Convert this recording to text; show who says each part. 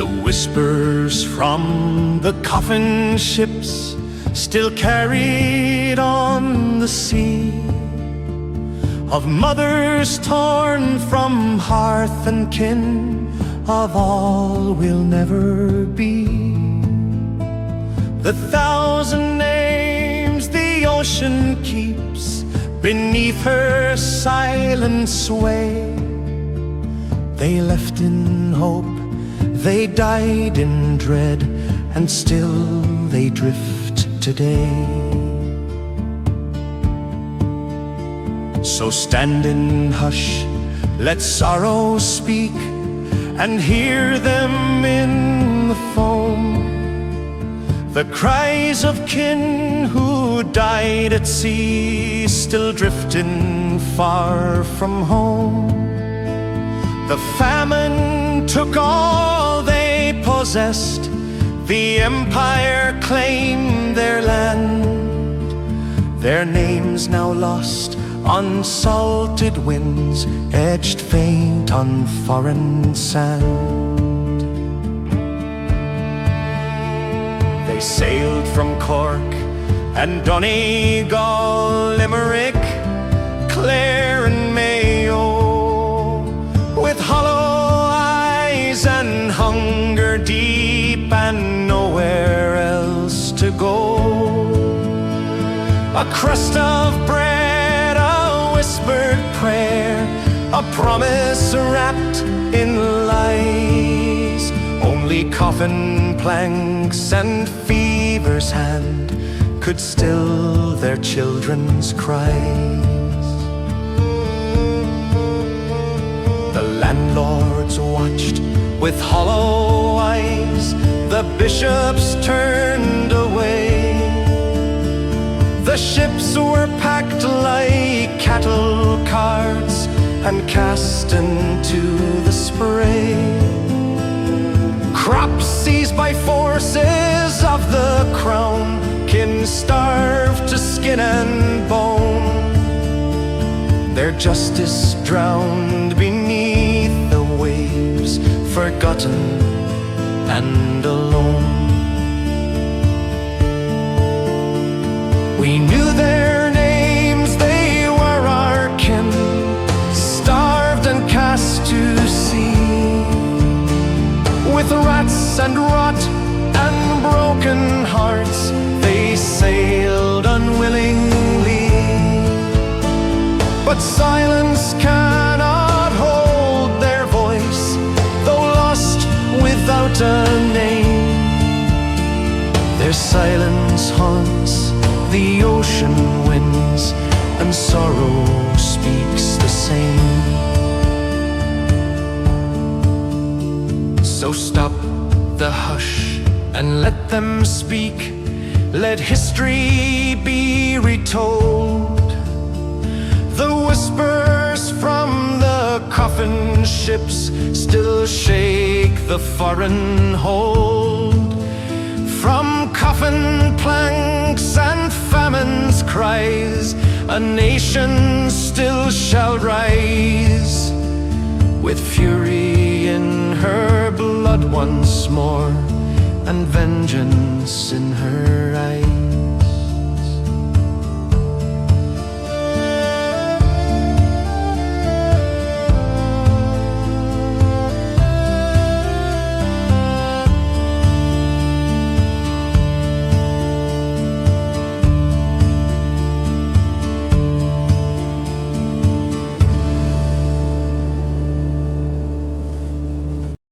Speaker 1: The whispers from the coffin ships still carried on the sea, of mothers torn from hearth and kin, of all we'll never be. The thousand names the ocean keeps beneath her silent sway, they left in hope, they died in dread, and still they drift today. So stand in hush, let sorrow speak, and hear them in the foam, the cries of kin who died at sea, still drifting far from home. The famine took all they possessed, the empire claimed their land, their names now lost on salted winds, edged faint on foreign sand. They sailed from Cork and Donegal, Limerick, Clare and Mayo, with hollow eyes and hunger deep and nowhere else to go. A crust of bread, a whispered prayer, a promise wrapped in lies. Only coffin planks and fever's hand could still their children's cries. The landlords watched with hollow eyes, the bishops turned away. The ships were packed like cattle carts and cast into the spray. Crops seized by forces of the crown, kin starved to skin and bone, their justice drowned beneath the waves, forgotten and alone. We knew their names, they were our kin, starved and cast to sea. With rats and rot and broken hearts, they sailed unwillingly. But silence cannot hold their voice, though lost without a name. Their silence haunts the ocean winds, and sorrow speaks the same. So stop the hush and let them speak, let history be retold. The whispers from the coffin ships still shake the foreign hold. From coffin planks and famine's cries, a nation still shall rise, with fury in her blood once more, and vengeance in her eyes.